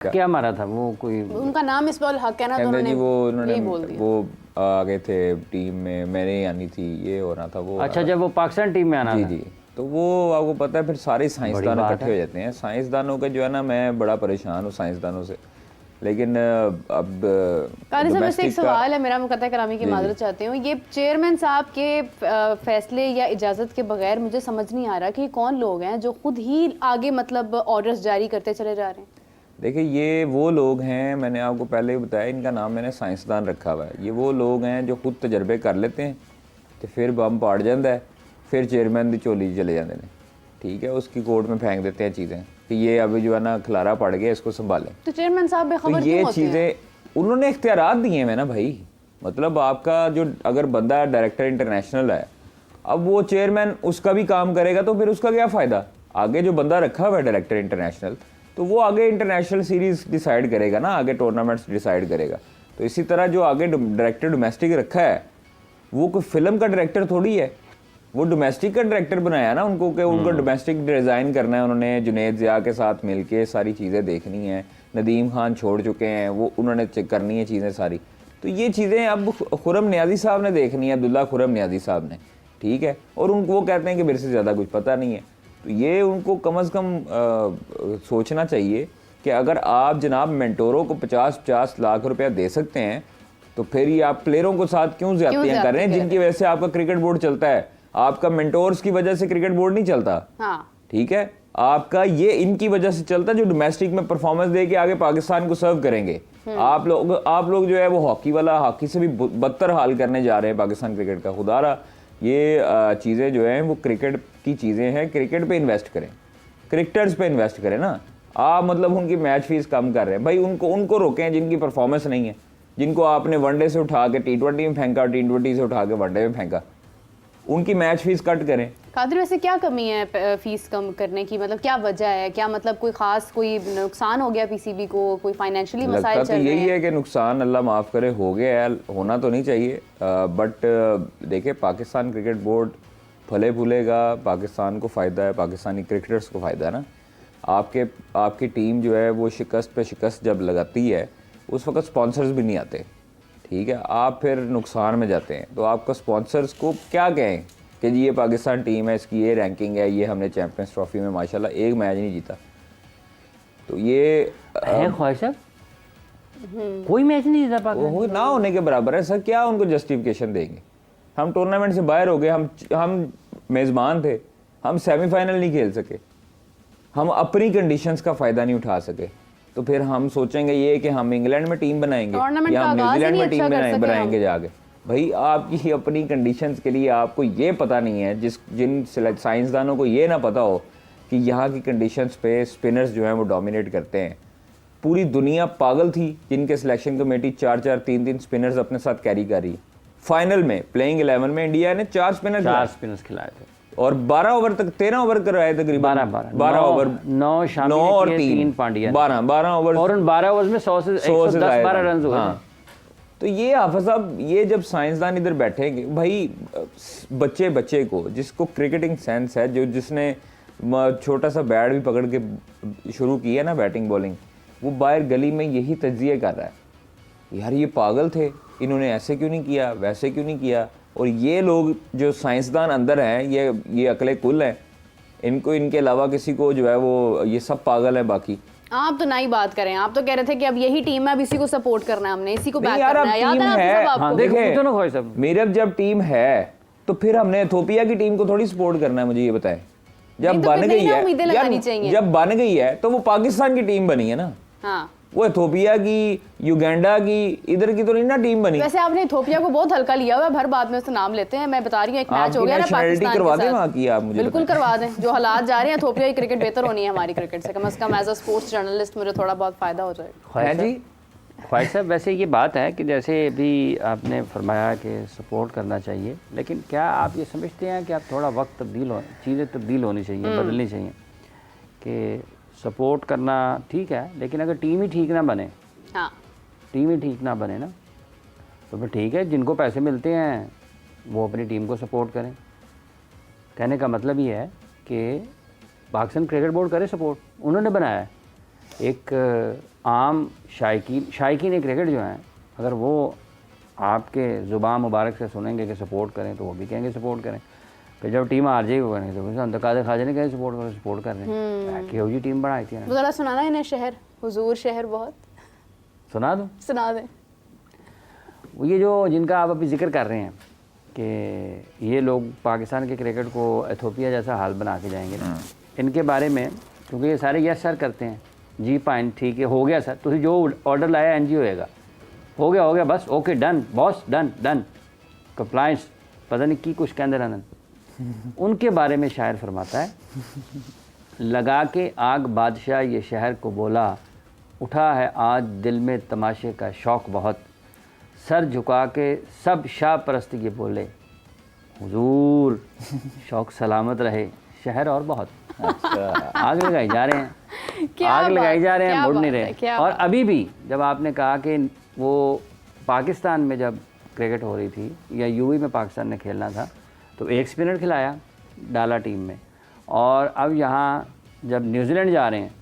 क्या मारा था वो? कोई उनका नाम इस बार हक है ना, तो उन्होंने यही बोल दिया। वो आ गए थे टीम में, मैंने आनी थी, ये होना था वो। अच्छा, जब वो पाकिस्तान टीम में आना जी था। जी, तो वो आपको पता है फिर सारे साइंसदान इकट्ठे हो जाते हैं। साइंसदानों का जो है ना, मैं बड़ा परेशान हूँ साइंसदानों से। लेकिन अब काली साहब, वैसे एक सवाल है मेरा, मुकद्दर करामी की माजरत चाहती हूँ। ये चेयरमैन साहब के फैसले या इजाज़त के बगैर मुझे समझ नहीं आ रहा कि कौन लोग हैं जो खुद ही आगे मतलब ऑर्डर्स जारी करते चले जा रहे हैं। देखिए, ये वो लोग हैं, मैंने आपको पहले भी बताया, इनका नाम मैंने साइंसदान रखा हुआ है। ये वो लोग हैं जो खुद तजर्बे कर लेते हैं तो फिर बम पाड़ जाता है, फिर चेयरमैन की झोली चले जाते हैं, ठीक है, उसकी कोर्ट में फेंक देते हैं चीज़ें कि ये अभी जो है ना खलारा पड़ गया, इसको संभालें। तो चेयरमैन साहब बेखबर तो ये चीज़ें उन्होंने इख्तियारात दिए हैं ना भाई। मतलब आपका जो अगर बंदा डायरेक्टर इंटरनेशनल है, अब वो चेयरमैन उसका भी काम करेगा तो फिर उसका क्या फ़ायदा? आगे जो बंदा रखा हुआ है डायरेक्टर इंटरनेशनल, तो वो आगे इंटरनेशनल सीरीज़ डिसाइड करेगा ना, आगे टूर्नामेंट्स डिसाइड करेगा। तो इसी तरह जो आगे डायरेक्टर डोमेस्टिक रखा है, वो कोई फिल्म का डायरेक्टर थोड़ी है, वो डोमेस्टिक का डायरेक्टर बनाया ना उनको, कि उनको डोमेस्टिक डिज़ाइन करना है। उन्होंने जुनैद ज़िया के साथ मिलके सारी चीज़ें देखनी है। नदीम खान छोड़ चुके हैं, वो उन्होंने चेक करनी है चीज़ें सारी। तो ये चीज़ें अब खुरम नियाज़ी साहब ने देखनी है, अब्दुल्ला खुरम नियाज़ी साहब ने, ठीक है। और उनको वो कहते हैं कि मेरे से ज़्यादा कुछ पता नहीं है। तो ये उनको कम अज़ कम सोचना चाहिए कि अगर आप जनाब मेंटोरों को 50-50 लाख रुपया दे सकते हैं, तो फिर ये आप प्लेयरों को साथ क्यों ज़्यादतियाँ कर रहे हैं, जिनकी वजह से आपका क्रिकेट बोर्ड चलता है। आपका मेंटोर्स की वजह से क्रिकेट बोर्ड नहीं चलता, हाँ। ठीक है। आपका ये इनकी वजह से चलता है, जो डोमेस्टिक में परफॉर्मेंस दे के आगे पाकिस्तान को सर्व करेंगे। आप लोग जो है वो हॉकी से भी बदतर हाल करने जा रहे हैं पाकिस्तान क्रिकेट का। खुदारा ये चीज़ें जो हैं वो क्रिकेट की चीज़ें हैं। क्रिकेट पे इन्वेस्ट करें, क्रिकेटर्स पे इन्वेस्ट करें ना। आप मतलब उनकी मैच फीस कम कर रहे हैं भाई, उनको रोकें जिनकी परफॉर्मेंस नहीं है, जिनको आपने वनडे से उठा के T20 में फेंका, T20 से उठा के वनडे में फेंका, उनकी मैच फीस कट करें। कादिर, वैसे क्या कमी है फीस कम करने की? मतलब क्या वजह है? क्या मतलब कोई खास कोई नुकसान हो गया पीसीबी को, कोई फाइनेंशियली मसाइल चल रहे हैं? यही है कि नुकसान, अल्लाह माफ़ करे, हो गया है, होना तो नहीं चाहिए। बट देखिए, पाकिस्तान क्रिकेट बोर्ड फले फूलेगा, पाकिस्तान को फ़ायदा है, पाकिस्तानी क्रिकेटर्स को फ़ायदा है ना। आपकी टीम जो है वो शिकस्त पे शिकस्त जब लगाती है, उस वक्त स्पॉन्सर्स भी नहीं आते, ठीक है। आप फिर नुकसान में जाते हैं, तो आपका स्पॉन्सर्स को क्या कहें कि जी ये पाकिस्तान टीम है, इसकी ये रैंकिंग है, ये हमने चैंपियंस ट्रॉफी में माशाल्लाह एक मैच नहीं जीता। तो ये है ख्वाहिश है, कोई मैच नहीं जीता पाकिस्तान, ना होने के बराबर है सर। क्या उनको जस्टिफिकेशन देंगे? हम टूर्नामेंट से बाहर हो गए, हम मेज़बान थे, हम सेमीफाइनल नहीं खेल सके, हम अपनी कंडीशंस का फ़ायदा नहीं उठा सके, तो फिर हम सोचेंगे ये कि हम इंग्लैंड में टीम बनाएंगे या हम न्यूजीलैंड में टीम बनाएंगे जाके। भाई आपकी अपनी कंडीशंस के लिए आपको ये पता नहीं है, जिन साइंसदानों को ये ना पता हो कि यहाँ की कंडीशंस पे स्पिनर्स जो हैं वो डोमिनेट करते हैं। पूरी दुनिया पागल थी जिनके सिलेक्शन कमेटी 4-4, 3-3 स्पिनर्स अपने साथ कैरी कर रही है। फाइनल में प्लेइंग 11 में इंडिया ने 4 स्पिनर्स खिलाए थे और 12 ओवर तक 13 ओवर करवाए तकरीबन, 12 ओवर, 9 शामिल और 3 पांड्या, 12 ओवर, और उन 12 ओवर्स में 100 से 110-12 रन हुए। हाँ। तो ये हाफिज साहब, ये जब साइंसदान इधर बैठेंगे भाई, बच्चे को जिसको क्रिकेटिंग सेंस है, जिसने छोटा सा बैट भी पकड़ के शुरू किया ना बैटिंग बॉलिंग, वो बाहर गली में यही तज्जिए कर रहा है, यार ये पागल थे, इन्होंने ऐसे क्यों नहीं किया, वैसे क्यों नहीं किया। और ये लोग जो साइंसदान अंदर हैं, ये अकले कुल हैं, इनको इनके अलावा किसी को जो है वो ये सब पागल है। बाकी आप तो नई बात करें, आप तो कह रहे थे कि अब यही टीम है, अब इसी को सपोर्ट करना है, हमने इसी को बैक करना है। याद है आपको? देखिए, मेरे जब टीम है तो फिर हमने इथोपिया की टीम को थोड़ी सपोर्ट करना है, मुझे ये बताएं। जब बन गई है, जब बन गई है तो वो पाकिस्तान की टीम बनी है ना। हाँ, वो इथोपिया की, युगांडा की, इधर की तो नहीं ना टीम बनी। वैसे आपने इथोपिया को बहुत हल्का लिया हुआ है, हर बात में उसका नाम लेते हैं। मैं बता रही हूँ, एक मैच हो गया ना पाकिस्तान करवा दें वहाँ की, आप मुझे बिल्कुल करवा दें। जो हालात जा रहे हैं, इथोपिया की क्रिकेट बेहतर होनी है हमारी क्रिकेट से, कम से कम एज अ स्पोर्ट्स जर्नलिस्ट मुझे थोड़ा बहुत फायदा हो जाएगा। ख्वाहिश साहब, वैसे ये बात है कि जैसे अभी आपने फरमाया कि सपोर्ट करना चाहिए, लेकिन क्या आप ये समझते हैं कि आप थोड़ा वक्त चीज़ें तब्दील होनी चाहिए, बदलनी चाहिए? कि सपोर्ट करना ठीक है, लेकिन अगर टीम ही ठीक ना बने, हाँ, टीम ही ठीक ना बने ना, तो फिर ठीक है, जिनको पैसे मिलते हैं वो अपनी टीम को सपोर्ट करें। कहने का मतलब ये है कि पाकिस्तान क्रिकेट बोर्ड करे सपोर्ट, उन्होंने बनाया है। एक आम शायकीन क्रिकेट जो हैं, अगर वो आपके ज़ुबान मुबारक से सुनेंगे कि सपोर्ट करें तो वो भी कहेंगे सपोर्ट करें। फिर जब टीम हार जाएगी वो कहेंगे तो हम तो कादर खाजा नहीं कहे सपोर्ट कर रहे हैं, क्यों जी टीम बनाई थी वो ज़रा सुनाना इन्हें शहर, हुजूर शहर बहुत सुना दूँ, सुना दें। वो ये जो जिनका आप अभी जिक्र कर रहे हैं कि ये लोग पाकिस्तान के क्रिकेट को एथोपिया जैसा हाल बना के जाएंगे ना, इनके बारे में, क्योंकि ये सारे यस सर करते हैं, जी पाइन ठीक है हो गया सर, तुझे जो ऑर्डर लाया एनजी होएगा, हो गया बस okay done boss done compliance पता नहीं की कुछ कहते रहना। उनके बारे में शायर फरमाता है, लगा के आग बादशाह ये शहर को बोला, उठा है आज दिल में तमाशे का शौक़ बहुत, सर झुका के सब शाह परस्त ये बोले, हुजूर शौक़ सलामत रहे शहर और बहुत। अच्छा, आग लगाई जा रहे हैं, आग लगाई जा रहे हैं, मुड़ नहीं रहे। और अभी भी जब आपने कहा कि वो पाकिस्तान में जब क्रिकेट हो रही थी या यूवी में पाकिस्तान ने खेलना था तो एक स्पिनर खिलाया डाला टीम में, और अब यहाँ जब न्यूजीलैंड जा रहे हैं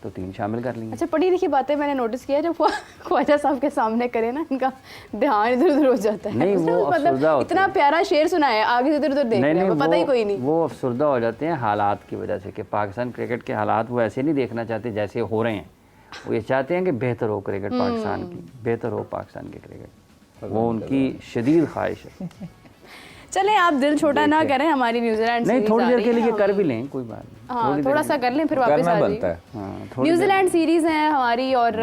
तो 3 शामिल कर लेंगे। अच्छा, पढ़ी लिखी बातें मैंने नोटिस किया जब ख्वाजा साहब के सामने करे ना, इनका ध्यान इधर उधर हो जाता है। नहीं वो मतलब इतना प्यारा शेर सुनाया, आगे से इधर उधर देख रहे हैं, पता ही कोई नहीं। वो अफसरदा हो जाते हैं हालात की वजह से कि पाकिस्तान क्रिकेट के हालात वो ऐसे नहीं देखना चाहते जैसे हो रहे हैं, वो ये चाहते हैं कि बेहतर हो क्रिकेट पाकिस्तान की, बेहतर हो पाकिस्तान के क्रिकेट, वो उनकी शदीद ख्वाहिश है। चलें आप दिल छोटा ना करें, हमारी न्यूजीलैंड नहीं थोड़ी देर के लिए कर भी लें, कोई बात नहीं, हाँ थोड़ा सा कर लें फिर वापस आ जाइए। न्यूजीलैंड सीरीज़ है हमारी, और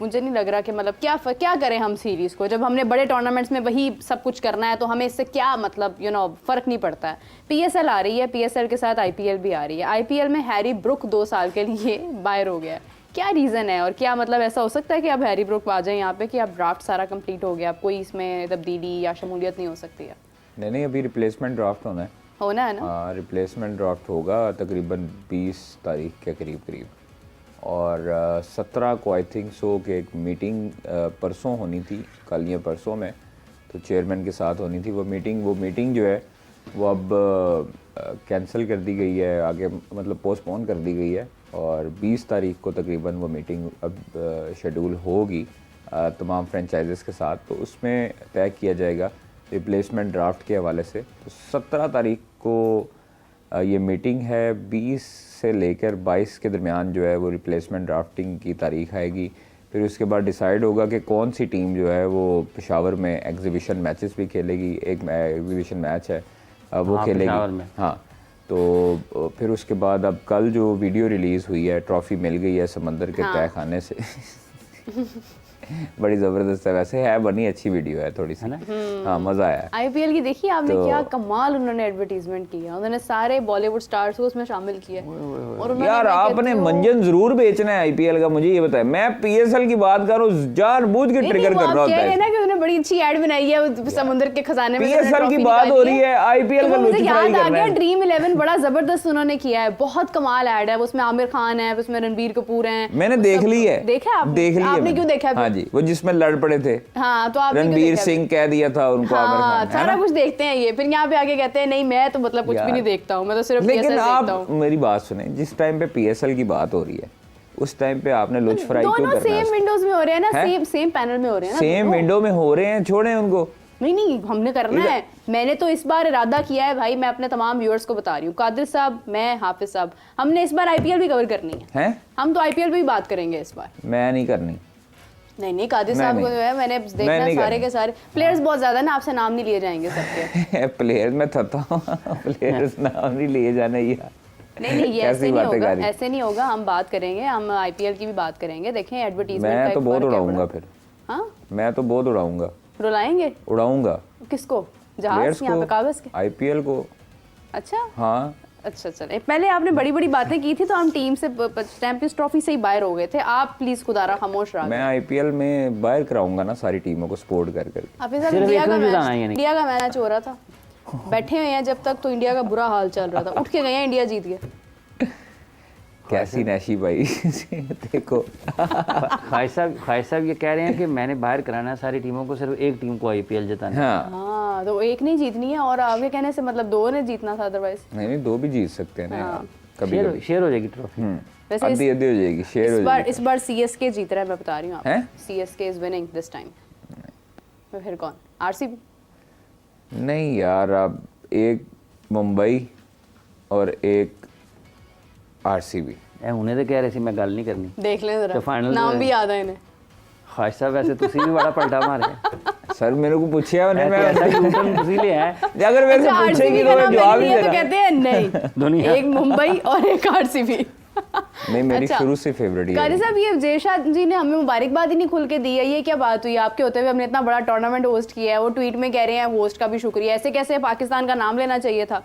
मुझे नहीं लग रहा कि मतलब क्या करें हम सीरीज़ को, जब हमने बड़े टूर्नामेंट्स में वही सब कुछ करना है तो हमें इससे क्या मतलब फ़र्क नहीं पड़ता है। PSL आ रही है, PSL के साथ IPL भी आ रही है। IPL में हैरी ब्रुक 2 साल के लिए बाहर हो गया, क्या रीज़न है, और क्या मतलब ऐसा हो सकता है कि अब हैरी ब्रुक आ जाए यहाँ पे कि अब ड्राफ्ट सारा कंप्लीट हो गया, अब कोई इसमें तब्दीली या शमूलियत नहीं हो सकती है? नहीं, अभी रिप्लेसमेंट ड्राफ्ट होना है ना। हाँ, रिप्लेसमेंट ड्राफ्ट होगा तकरीबन 20 तारीख के करीब, और 17 को आई थिंक सो कि एक मीटिंग परसों होनी थी, कल या परसों में, तो चेयरमैन के साथ होनी थी वो मीटिंग जो है वो अब कैंसिल कर दी गई है, आगे मतलब पोस्टपोन कर दी गई है, और 20 तारीख को तकरीबन वो मीटिंग अब शेड्यूल होगी तमाम फ्रेंचाइजेस के साथ, तो उसमें तय किया जाएगा रिप्लेसमेंट ड्राफ्ट के हवाले से। तो 17 तारीख को ये मीटिंग है, 20 से लेकर 22 के दरमियान जो है वो रिप्लेसमेंट ड्राफ्टिंग की तारीख आएगी। फिर उसके बाद डिसाइड होगा कि कौन सी टीम जो है वो पेशावर में एग्जीबिशन मैचेस भी खेलेगी, एक एग्जीबिशन मैच है वो खेलेगी। हाँ, तो फिर उसके बाद अब कल जो वीडियो रिलीज़ हुई है, ट्रॉफ़ी मिल गई है समंदर के तह खाने से बड़ी ज़बरदस्त है, वैसे है, बनी अच्छी वीडियो है थोड़ी सी, हाँ मज़ा आया। IPL की देखी आपने, क्या कमाल उन्होंने एडवर्टीजमेंट की है, उन्होंने सारे बॉलीवुड स्टार्स को उसमें शामिल किया। और यार आपने मंजन जरूर बेचना है IPL का, मुझे ये बताए, मैं PSL की बात करूं, जानबूझ के ट्रिगर कर रहा होता है ना कि उन्होंने बड़ी अच्छी ऐड बनाई है समुद्र के खजाने में। PSL की बात हो रही है, IPL का मुझे याद आ गया, ड्रीम 11 बड़ा जबरदस्त उन्होंने किया है, बहुत कमाल ऐड है, उसमें आमिर खान है, उसमें रणबीर कपूर है, मैंने देख ली है। देखा आपने क्यों देखा? हाँ जी, वो जिसमें लड़ पड़े थे, हाँ, तो रणबीर सिंह कह दिया था उनको, आमिर खान, सारा कुछ देखते हैं ये, फिर यहाँ पे आके कहते हैं नहीं मैं तो मतलब कुछ भी नहीं देखता हूँ, मैं तो सिर्फ लेकिन आप मेरी बात सुने, जिस टाइम पे PSL की बात हो रही है उस टाइम पे आपने लुच फ्राई क्यों करना है? दोनों सेम विंडोज में हो रहे हैं ना, सेम पैनल में हो रहे हैं ना, सेम विंडो में हो रहे हैं, छोड़ें उनको। नहीं हमने करना है, मैंने तो इस बार इरादा किया है भाई, मैं अपने तमाम व्यूअर्स को बता रही हूँ, कादिर साहब, मैं, हाफिज साहब, हमने इस बार IPL भी कवर करनी है। हम तो IPL भी बात करेंगे इस बार। मैं नहीं करनी। नहीं कादिर साहब को जो है मैंने देखना है, सारे के सारे प्लेयर्स बहुत ज्यादा ना, आपसे नाम नहीं लिए जाएंगे सबके। प्लेयर्स में थता हूं, प्लेयर्स नाम नहीं लिए जाने यार। नहीं ये ऐसे नहीं होगा, ऐसे नहीं होगा, हम बात करेंगे, हम IPL की भी बात करेंगे, देखें एडवर्टीजमेंट मैं तो बहुत उड़ाऊंगा फिर। हाँ, मैं तो बहुत उड़ाऊंगा। उड़ाऊंगा किसको? जहाज यहाँ पे कागज के? IPL को। अच्छा हाँ, अच्छा चले, पहले आपने बड़ी बड़ी बातें की थी तो हम टीम से चैंपियंस ट्रॉफी से ही बाहर हो गए थे, आप प्लीज खुदारा खामोश रहा। मैं IPL में बाहर कराऊंगा ना सारी टीमों को सपोर्ट कर कर। इंडिया का मैच हो रहा था, बैठे हुए हैं जब तक, तो इंडिया का बुरा हाल चल रहा था, उठ के गए हैं, इंडिया जीत गया। कैसी नैशी भाई देखो ख्वाहिश साहब ये कह रहे हैं कि मैंने बाहर कराना है सारी टीमों को, सिर्फ एक टीम को IPL जिताना। हाँ, तो एक नहीं जीतनी है, और आगे कहने से मतलब 2 ने जीतना था, अदरवाइज नहीं 2 भी जीत सकते हैं ना। कभी कभी। शेयर हो जाएगी ट्रॉफी। वैसे आधी आधी हो जाएगी, शेयर हो जाएगी। इस बार सीएसके जीत रहा है, मैं बता रही हूँ हैं? आपको। CSK is winning this time. तो फिर कौन? आरसीबी? नहीं यार, अब एक मुंबई और एक आरसीबी। उन्हें तो कह रहे थे मैं गल नहीं करनी। देख लें तो जरा, final नाम भी याद है इन्हें। ख्वाहिश साहब वैसे तुसी भी बड़ा पलटा मार गए। सर मेरे को पूछिया उन्हें, मैं ऐसा ही ऊपर तुसी ले आए। अगर मेरे से अच्छा, पूछेगी आरसीबी तो का मैं नाम जवाब नहीं ही लिया तो देना। कहते हैं नहीं, दुनिया। एक मुंबई और एक आरसीबी। नहीं, मेरी अच्छा। शुरू से फेवरेट कारी है। साहब, ये जेशाद जी ने हमें मुबारकबाद ही नहीं खुल के दी है, ये क्या बात हुई? आपके होते हुए हमने इतना बड़ा टूर्नामेंट होस्ट किया है, वो ट्वीट में कह रहे हैं होस्ट का भी शुक्रिया, ऐसे कैसे? पाकिस्तान का नाम लेना चाहिए था।